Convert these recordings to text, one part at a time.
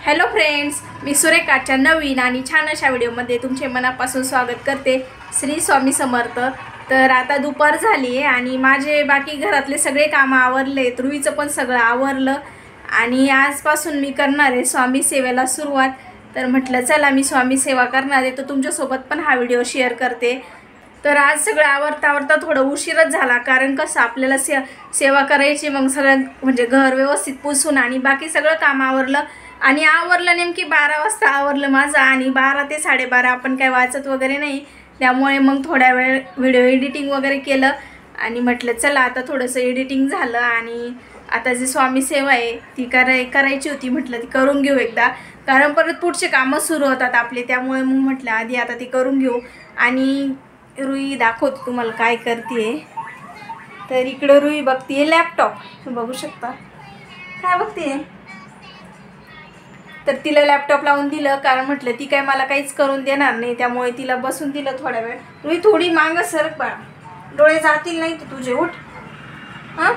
Hello friends, मी सुरेखाच्या नवीन आणि छान अशा व्हिडिओमध्ये तुमचे मनापासून स्वागत करते. श्री स्वामी समर्थ. तर आता दुपार झाली आहे आणि माझे बाकी घरातले सगळे कामं आवरले, रुईचं पण सगळं आवरलं आणि आजपासून मी करणार आहे स्वामी सेवेला सुरुवात. तर म्हटलं चला मी स्वामी सेवा करणार आहे, तर तुमच्यासोबत पण हा व्हिडिओ शेअर करते. तर आज सगळं आवरता थोडं उशीरच झाला, कारण कसं आपल्याला सेवा करायची. मग सगळं म्हणजे घर व्यवस्थित पुसून आणि बाकी सगळं काम आवरलं आणि आवरलं नेमकी 12 वाजता आवरलं माझं. आणि 12 ते 12:30 आपण काय वाचत वगैरे नाही, त्यामुळे मग थोड्या वेळ व्हिडिओ एडिटिंग वगैरे केलं आणि म्हटलं चला आता थोडंसं एडिटिंग झालं आणि आता जी स्वामी सेवा आहे ती करायची होती. म्हटलं ती करून घेऊ एकदा, कारण परत पुढचे कामं सुरू होतात आपले, त्यामुळे मग म्हटलं आधी आता ती करून घेऊ. आणि रुई दाखवते तुम्हाला काय करते. तर इकडं रुई बघते लॅपटॉप, बघू शकता काय बघते. तर तिला लॅपटॉप लावून दिलं, कारण म्हटलं ती काय मला काहीच करून देणार नाही, त्यामुळे तिला बसून दिलं थोड्या वेळ. रुई थोडी मागं सरक बाळा, डोळे जातील नाही तर तुझे, उठ. हां,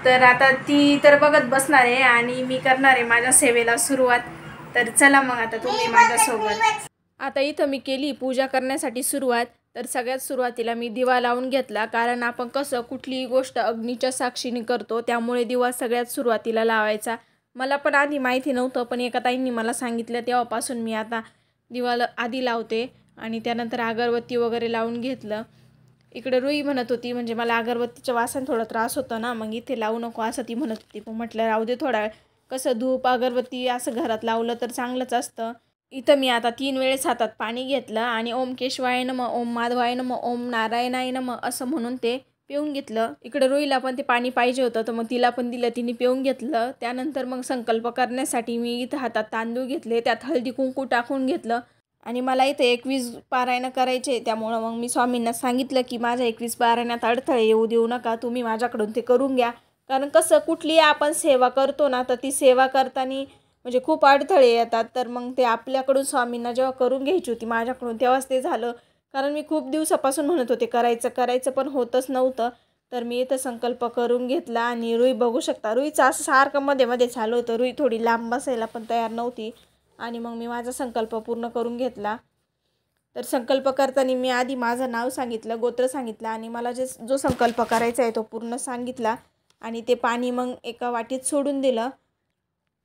तर आता ती तर बघत बसणार आहे आणि मी करणार आहे माझ्या सेवेला सुरुवात. तर चला मग आता तुम्ही माझ्यासोबत. आता इथं मी केली पूजा करण्यासाठी सुरुवात. तर सगळ्यात सुरुवातीला मी दिवा लावून घेतला, कारण आपण कसं कुठलीही गोष्ट अग्नीच्या साक्षीने करतो, त्यामुळे दिवा सगळ्यात सुरुवातीला लावायचा. मला पण आधी माहिती नव्हतं, पण एका ताईंनी मला सांगितलं, तेव्हापासून मी आता दिवाला आधी लावते आणि त्यानंतर अगरबत्ती वगैरे लावून घेतलं. इकडे रुई म्हणत होती, म्हणजे मला अगरबत्तीचं वासन थोडा त्रास होतं ना, मग इथे लावू नको असं ती म्हणत होती. पण म्हटलं राहू दे थोडा वेळ, कसं धूप अगरबत्ती असं घरात लावलं तर चांगलंच असतं. इथं मी आता 3 वेळेस हातात पाणी घेतलं आणि ओम केशवाय नमः, ओम माधवाय नमः, ओम नारायणाय नमः असं म्हणून ते पिऊन घेतलं. इकडे रुईला पण ते पाणी पाहिजे होतं, तर मग तिला पण दिलं, तिने पिऊन घेतलं. त्यानंतर मग संकल्प करण्यासाठी मी इथं हातात तांदूळ घेतले, त्यात हळदी कुंकू टाकून घेतलं आणि मला इथं 21 पारायणं करायचे. त्यामुळं मग मी स्वामींना सांगितलं की माझ्या 21 पारायणात अडथळे येऊ देऊ नका, तुम्ही माझ्याकडून ते करून घ्या. कारण कसं कुठलीही आपण सेवा करतो ना, तर ती सेवा करताना म्हणजे खूप अडथळे येतात. तर मग ते आपल्याकडून स्वामींना जेव्हा करून घ्यायची होती माझ्याकडून, तेव्हाच ते झालं. कारण मी खूप दिवसापासून म्हणत होते करायचं पण होतच नव्हतं. तर मी इथं संकल्प करून घेतला आणि रुई बघू शकता, रुईचं असं सारखं मध्ये चालू होतं. रुई थोडी लांब बसायला पण तयार नव्हती आणि मग मी माझा संकल्प पूर्ण करून घेतला. तर संकल्प करताना मी आधी माझं नाव सांगितलं, गोत्र सांगितलं आणि मला जो संकल्प करायचा आहे तो पूर्ण सांगितला आणि ते पाणी मग एका वाटीत सोडून दिलं.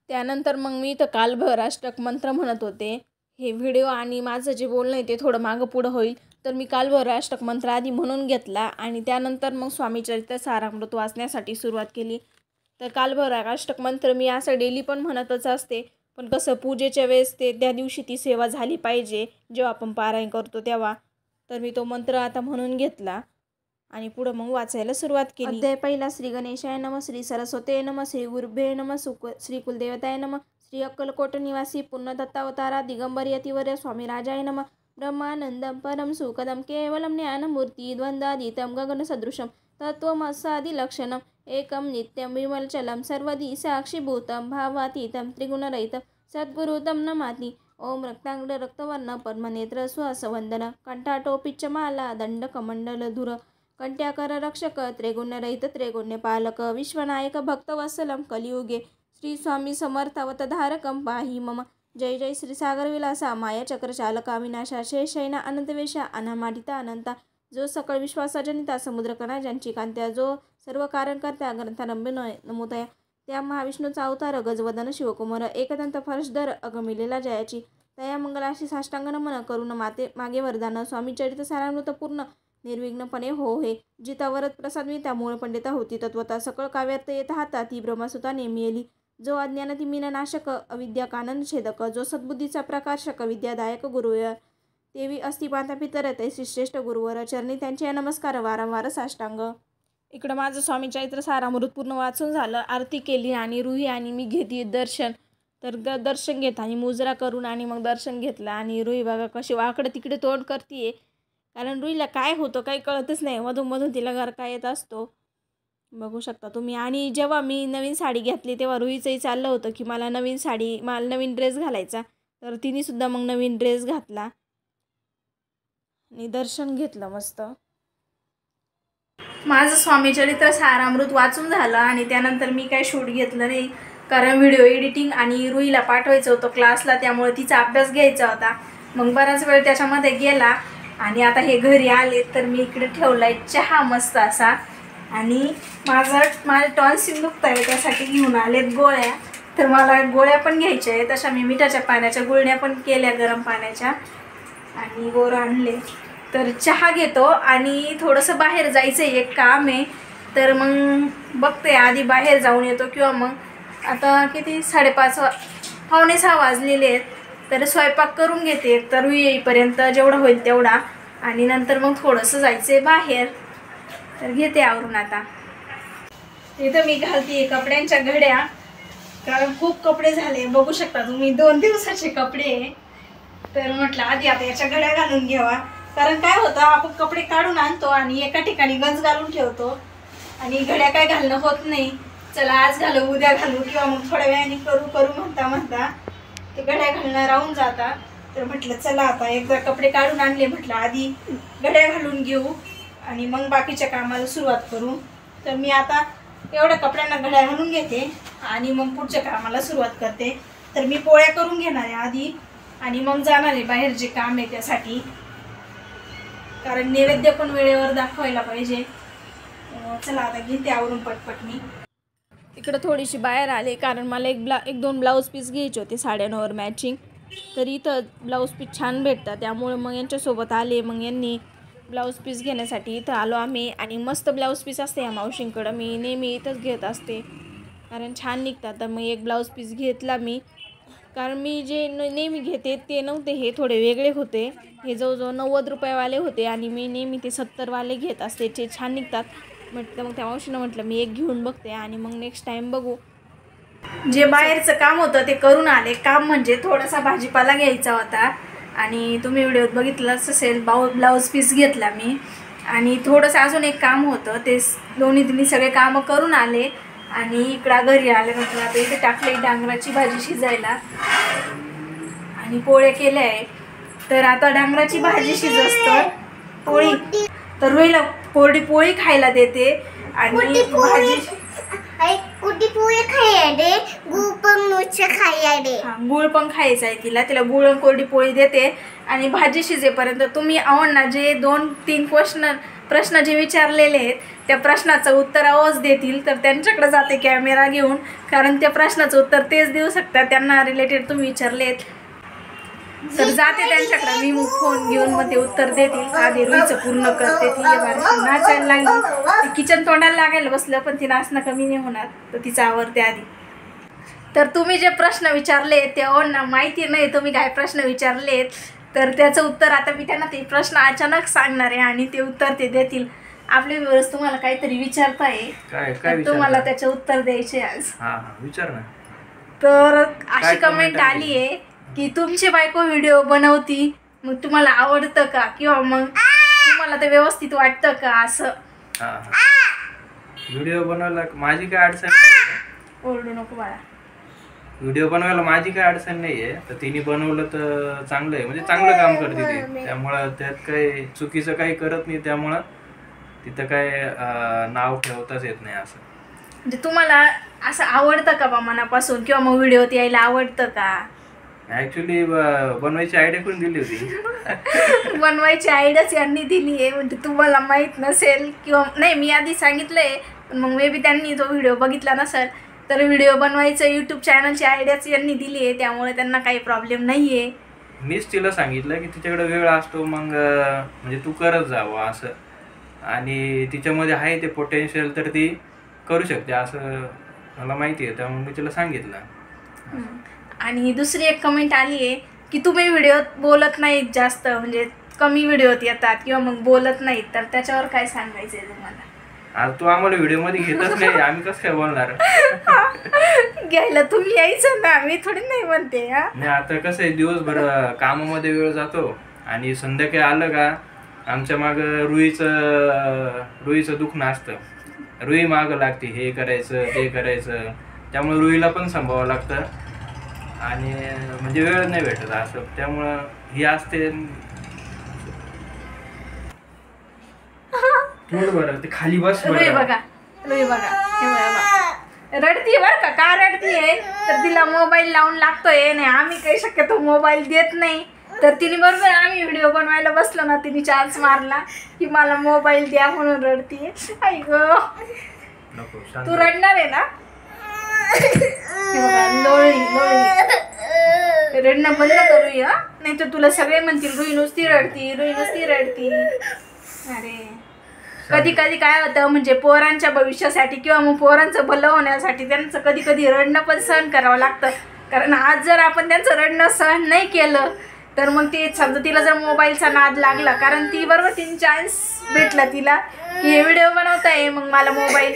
त्यानंतर मग मी इथं कालभर अष्टक मंत्र म्हणत होते. हे व्हिडिओ आणि माझं जे बोलणं आहे ते थोडं मागं पुढं होईल, तर मी कालभर अष्टक मंत्र आधी म्हणून घेतला आणि त्यानंतर मग स्वामी चरित्र सारामृत वाचण्यासाठी सुरुवात केली. तर कालभर अष्टक मंत्र मी असं डेली पण म्हणतच असते, पण कसं पूजेच्या वेळेस ते त्या दिवशी ती सेवा झाली पाहिजे जेव्हा आपण पारायण करतो तेव्हा. तर मी तो मंत्र आता म्हणून घेतला आणि पुढं मग वाचायला सुरुवात केली. अध्याय पहिला. श्री गणेशाय नमः, श्री सरस्वते नमः, श्री गुरुभ्ये नमः, श्री कुलदेवताय नमः, श्री अक्कलकोट निवासी पुण्यदत्तावतारा दिगंबर यतिवर्य स्वामी राजाय नमः. ब्रह्मानंदम परम सुखदम केवलम ज्ञानमूर्ती द्वंद्वातीतं गगनसदृशं तत्त्वमस्यादिलक्षणम् एकं नित्यं विमलचलं सर्वदी साक्षीभूतं भावातीतं त्रिगुणरहितं सद्गुरुतं नमामि. ओम रक्तांगड रक्तवर्ण पद्मनेत्र सुहासवंदन कंठाटोपिच्चमाला दंडकमंडलधुर कंट्याकर रक्षक त्रिगुणरहित त्रिगुण्यपालक विश्वनायक भक्तवत्सलं कलियुगे श्री स्वामी समर्थावतधारकं पाहि मम. जय जय श्री सागर विलासा माया चक्रचालका विनाशा शेषैना अनंतवेशा अनामाटिता अनंता जो सकळ विश्वासाजनिता समुद्रकणा ज्यांची कांत्या जो सर्व कारण करता ग्रंथारंभ नमोदया त्या महाविष्णूचा अवतार गजवदन शिवकुमार एकदंत फर्शधर अगमिलेला जयाची तया मंगलाशी साष्टांग नमन करुण मागे वरदान स्वामी चरित्र सारामृत पूर्ण निर्विघ्नपणे हो हे. जिता वरद प्रसाद मी त्या मूळ पंडिता होती तत्वता सकळ काव्यार्थ येत हाता ती ब्रह्मसुता नेमी येली. जो अज्ञान तिमिन नाशक अविद्या कानन छेदक जो सद्बुद्धीचा प्रकाशक विद्यादायक गुरुवर देवी अस्ति माता पितर तैसी श्रेष्ठ गुरुवर चरणी त्यांचे नमस्कार वारंवार साष्टांग. इकडं माझं स्वामी चरित्र सारामृत पूर्ण वाचून झालं, आरती केली आणि रुही आणि मी घेतली दर्शन. तर दर्शन घेत आणि मुजरा करून आणि मग दर्शन घेतलं आणि रुही बघा कशी वाकडं तिकडे तोंड करते, कारण रुईला काय होतं काही कळतच नाही, मधून तिला गरका येत असतो, बघू शकता तुम्ही. आणि जेव्हा मी नवीन साडी घेतली तेव्हा रुईचंही चाललं होतं की मला नवीन ड्रेस घालायचा, तर तिनेसुद्धा मग नवीन ड्रेस घातला आणि दर्शन घेतलं मस्त. माझं स्वामी चरित्र सारामृत वाचून झालं आणि त्यानंतर मी काय शूट घेतलं नाही, कारण व्हिडिओ एडिटिंग आणि रुईला पाठवायचं होतं क्लासला, त्यामुळे तिचा अभ्यास घ्यायचा होता. मग बराच वेळ त्याच्यामध्ये गेला. आणि आता हे घरी आले तर मी इकडे ठेवला आहे चहा मस्त असा. आणि माझे टॉन्सिल दुखत आहे, त्यासाठी घेऊन आलेत गोळ्या. तर मला गोळ्या पण घ्यायच्या आहेत. तशा मी मिठाच्या पाण्याच्या गुळण्या पण केल्या गरम पाण्याच्या आणि गोर आणले. तर चहा घेतो आणि थोडंसं बाहेर जायचं आहे, एक काम आहे. तर मग बघते आधी बाहेर जाऊन येतो, किंवा मग आता किती 5:30 पावणे 6 वाजलेले आहेत. तर स्वयंपाक करून घेते तर येईपर्यंत जेवढं होईल तेवढा, आणि नंतर मग थोडंसं जायचं आहे बाहेर. तर घेते आवरून. आता इथं मी घालते कपड्यांच्या घड्या, कारण खूप कपडे झाले, बघू शकता तुम्ही 2 दिवसाचे कपडे. तर म्हटलं आधी आता याच्या घड्या घालून घ्यावा. कारण काय होतं, आपण कपडे काढून आणतो आणि एका ठिकाणी गंज घालून ठेवतो आणि घड्या काय घालणं होत नाही. चला आज घालू, उद्या घालू, किंवा मग थोड्या वेळाने करू म्हणता ते घड्या घालणं राहून जातात. तर म्हटलं चला आता एकदा कपडे काढून आणले, म्हटलं आधी घड्या घालून घेऊ आणि मग बाकीच्या कामाला सुरुवात करू. तर मी आता एवढ्या कपड्यांना घड्या घालून घेते आणि मग पुढच्या कामाला सुरुवात करते. तर मी पोळ्या करून घेणार आहे आधी आणि मग जाणार आहे बाहेर जे काम आहे त्यासाठी, कारण नैवेद्य पण वेळेवर दाखवायला पाहिजे. चला आता घेते आवरून पटपट. मी इकडं थोडीशी बाहेर आले, कारण मला एक दोन ब्लाऊज पीस घ्यायचे होते 9:30वर मॅचिंग. तर इथं ब्लाऊज पीस छान भेटतात, त्यामुळे मग यांच्यासोबत आले. मग यांनी ब्लाऊज पीस घेण्यासाठी इथं आलो आम्ही. आणि मस्त ब्लाऊज पीस असते या मावशींकडं, मी नेहमी इथंच घेत असते कारण छान निघतात. तर मग एक ब्लाऊज पीस घेतला मी, कारण मी जे नेहमी घेते ते नव्हते, हे थोडे वेगळे होते. हे जवळजवळ 90 रुपयावाले होते आणि मी नेहमी ते 70वाले घेत असते, ते छान निघतात. म्हटलं मग त्या मावशीनं म्हटलं मी एक घेऊन बघते आणि मग नेक्स्ट टाईम बघू. जे बाहेरचं काम होतं ते करून आले. काम म्हणजे थोडासा भाजीपाला घ्यायचा होता आणि तुम्ही व्हिडिओत बघितलंच असेल, ब्लाऊज पीस घेतला मी. आणि थोडंसं अजून एक काम होतं, ते दोन्ही सगळे कामं करून आले आणि इकडं घरी आले. म्हटलं आता इथे टाकले डांगराची भाजी शिजायला आणि पोळ्या केल्या आहे. तर आता डांगराची भाजी शिजवतं पोळी, तर रोईला कोरडी पोळी खायला देते आणि भाजी गुळ पण खायचा आहे तिला गुळ कोरडी पोळी देते. आणि भाजी शिजेपर्यंत तुम्ही अवण्णा जे 2-3 प्रश्न जे विचारलेले आहेत त्या प्रश्नाचं उत्तर आवाज देतील, तर त्यांच्याकडे जाते कॅमेरा घेऊन, कारण त्या प्रश्नाचं उत्तर तेच देऊ शकतात, त्यांना रिलेटेड तुम्ही विचारलेत. तर जाते त्यांच्याकडे मी फोन घेऊन, मग ते उत्तर देतील. आधी रुईचं पूर्ण करते. ती नाचायला लागली, किचन तोंडाला लागायला बसलं, पण ती नाचणं कमी नाही होणार, तर तिचं आवडते आधी. तर तुम्ही जे प्रश्न विचारले ते ना माहिती नाही तुम्ही काय प्रश्न विचारलेत, तर त्याचं उत्तर आता मी त्यांना ते प्रश्न अचानक सांगणार आहे आणि ते उत्तर ते देतील. आपले व्ह्यूअर्स तुम्हाला काहीतरी विचारताय, तुम्हाला त्याचे उत्तर द्यायचे आज. विचार ना. तर अशी कमेंट आली आहे की तुमची बायको व्हिडिओ बनवती, मग तुम्हाला आवडतं का, किंवा मग तुम्हाला ते व्यवस्थित वाटतं का असं. व्हिडिओ बनवायला माझी काय अडचण नाही. ओरडू नको बाळा. व्हिडिओ बनवायला माझी काय अडचण नाहीये, तर तिने बनवलं तर चांगलं आहे, म्हणजे चांगलं काम करते ती, त्यामुळं त्यात काही चुकीचं काही करत नाही, त्यामुळं तिथं काय नाव ठेवताच येत नाही असं. म्हणजे तुम्हाला असं आवडतं का बा मनापासून, किंवा मग व्हिडिओत यायला आवडतं का. ऍक्च्युली बनवायची आयडिया कोण दिली होती. बनवायची आयडियाच यांनी दिली आहे, म्हणजे तुम्हाला माहित नसेल किंवा नाही, मी आधी सांगितलंय, पण मग मे बी त्यांनी तो व्हिडिओ बघितला नसेल. तर व्हिडिओ बनवायचं यूट्यूब चॅनलची आयडियाच यांनी दिली आहे, त्यामुळे त्यांना काही प्रॉब्लेम नाही आहे. मीच तिला सांगितलं की तिच्याकडे वेळ असतो, मग म्हणजे तू करत जावं असं, आणि तिच्यामध्ये आहे ते पोटेन्शियल, तर ती करू शकते असं मला माहिती आहे, त्यामुळे मी तिला सांगितलं. आणि दुसरी एक कमेंट आली आहे की तुम्ही व्हिडिओत बोलत नाहीत जास्त, म्हणजे कमी व्हिडिओत येतात किंवा मग बोलत नाहीत, तर त्याच्यावर काय सांगायचं आहे तुम्हाला. आज तू आम्हाला व्हिडिओ मध्ये घेतच नाही, आम्ही कसं काय बोलणार. घ्यायला तुम्ही यायचं ना, मी थोडी नाही म्हणते. नाही, आता कसं आहे, दिवसभर कामामध्ये वेळ जातो आणि संध्याकाळी आलं का आमच्या माग रुईचं दुखणं असतं. रुई मागं लागते, हे करायचं ते करायचं, त्यामुळे रुईला पण सांभाळावं लागतं आणि म्हणजे वेळ नाही भेटत असं, त्यामुळं ही असते. बरं ते खाली बस. रुई बघा, रुई बघा, रडती बरं का रडतीये तर तिला मोबाईल लावून लागतोय. नाही आम्ही काही शक्यतो मोबाईल देत नाही. तर तिने बरोबर आम्ही व्हिडिओ बनवायला बसलो ना तिने चान्स मारला की मला मोबाईल द्या म्हणून रडतीये. आई ग तू रडणार आहे ना. रडणं बंद करूया नाही तर तुला सगळे म्हणतील रुई नुसती रडती. अरे कधी कधी काय होतं म्हणजे पोरांच्या भविष्यासाठी किंवा मग पोरांचं भलं होण्यासाठी त्यांचं कधी कधी रडणं पण सहन करावं लागतं. कारण आज जर आपण त्यांचं रडणं सहन नाही केलं तर मग ते समजा तिला जर मोबाईलचा नाद लागला कारण ती बरोबर 3 चान्स भेटला तिला की हे व्हिडिओ बनवताय मग मला मोबाईल.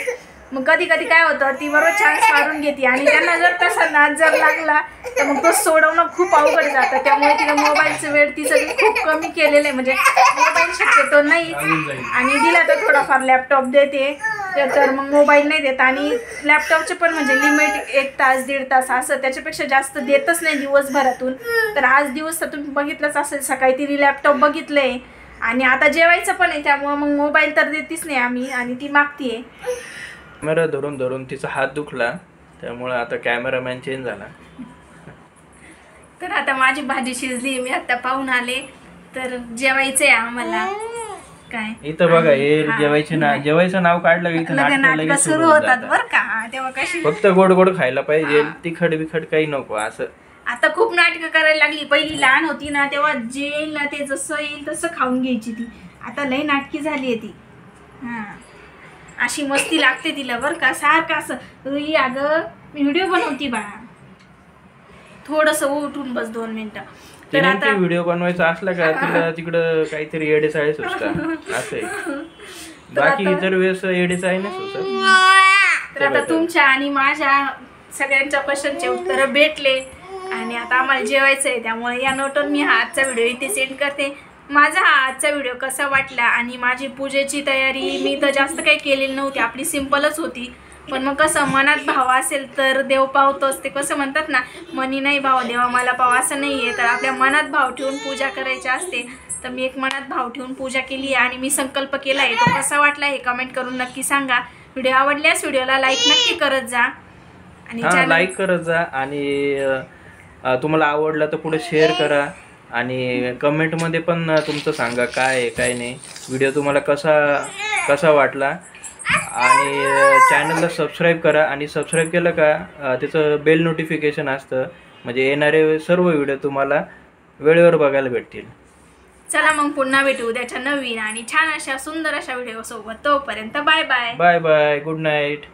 मग कधी कधी काय होतं ती बरोबर चान्स मारून घेते आणि त्यांना जर तसा नाद जर लागला तर मग तो सोडवणं खूप अवघड जातं. त्यामुळे तिला मोबाईलचं वेळ तिचं खूप कमी केलेलं आहे. म्हणजे मोबाईल शक्यतो नाही आणि दिला तर थोडाफार लॅपटॉप देते तर मग मोबाईल नाही देत. आणि लॅपटॉपचे पण म्हणजे लिमिट 1 तास 1.5 तास असं त्याच्यापेक्षा जास्त देतच नाही दिवसभरातून. तर आज दिवस तर तुम्ही बघितलंच असेल सकाळी तिने लॅपटॉप बघितलंय आणि आता जेवायचं पण आहे त्यामुळं मग मोबाईल तर देतीच नाही आम्ही आणि ती मागतीये. कॅमेरा धरून धरून तिचा हात दुखला त्यामुळे आता कॅमेरामॅन चेंज झाला. तर आता माझी भाजी शिजली मी आता पाहून आले तर जेवायचंय आम्हाला. काय इथं बघा हे जेवायचं नाव काढलं इथं नाटक सुरू होतात बर का. तेव्हा कशी फक्त गोड गोड खायला पाहिजे तिखट बिखट काही नको असं. आता खूप नाटकं करायला लागली. पहिली लहान होती ना तेव्हा जे येईल ना ते जसं येईल तसं खाऊन घ्यायची ती. आता लई नाटकी झाली आहे ती. अशी मस्ती लागते तिला बरं का सारखं असं. रुई अगं मी व्हिडिओ बनवती बाळा थोडंसं उठून बस 2 मिनिटं. तर आता व्हिडिओ बनवायचा असला का तिला तिकडं काहीतरी येडेचाळे सुचतात असं. बाकी इतर वेळेस येडेचाळे नाही सुचत. तर आता तुमच्या आणि माझ्या सगळ्यांच्या क्वेश्चनचे उत्तर भेटले आणि आता आम्हाला जेवायचं आहे. त्यामुळे या नोटवर मी हा आजचा व्हिडिओ इथे सेंड करते. माझा हा आजचा व्हिडिओ कसा वाटला आणि माझी पूजेची तयारी मी तर जास्त काही केलेली नव्हती आपली सिंपलच होती. पण मग कसं मनात भाव असेल तर देव पावतोच. ते कसं म्हणतात ना मनी नाही भाव देवा मला पाव असं नाही आहे. तर आपल्या मनात भाव ठेवून पूजा करायची असते. तर मी एक मनात भाव ठेवून पूजा केली आणि मी संकल्प केला आहे. तो कसा वाटला हे कमेंट करून नक्की सांगा. व्हिडिओ आवडल्यास व्हिडिओला लाईक नक्की करत जा आणि लाईक करत जा आणि तुम्हाला आवडला तर पुढे शेअर करा आणि कमेंटमध्ये पण तुमचं सांगा काय आहे काय नाही व्हिडिओ तुम्हाला कसा वाटला. आणि चॅनलला सबस्क्राईब करा आणि सबस्क्राईब केलं का त्याचं बेल नोटिफिकेशन असतं म्हणजे येणारे सर्व व्हिडिओ तुम्हाला वेळेवर बघायला भेटतील. चला मग पुन्हा भेटू उद्याच्या नवीन आणि छान अशा सुंदर अशा व्हिडिओ सोबत. तोपर्यंत bye bye. Bye bye. Good night.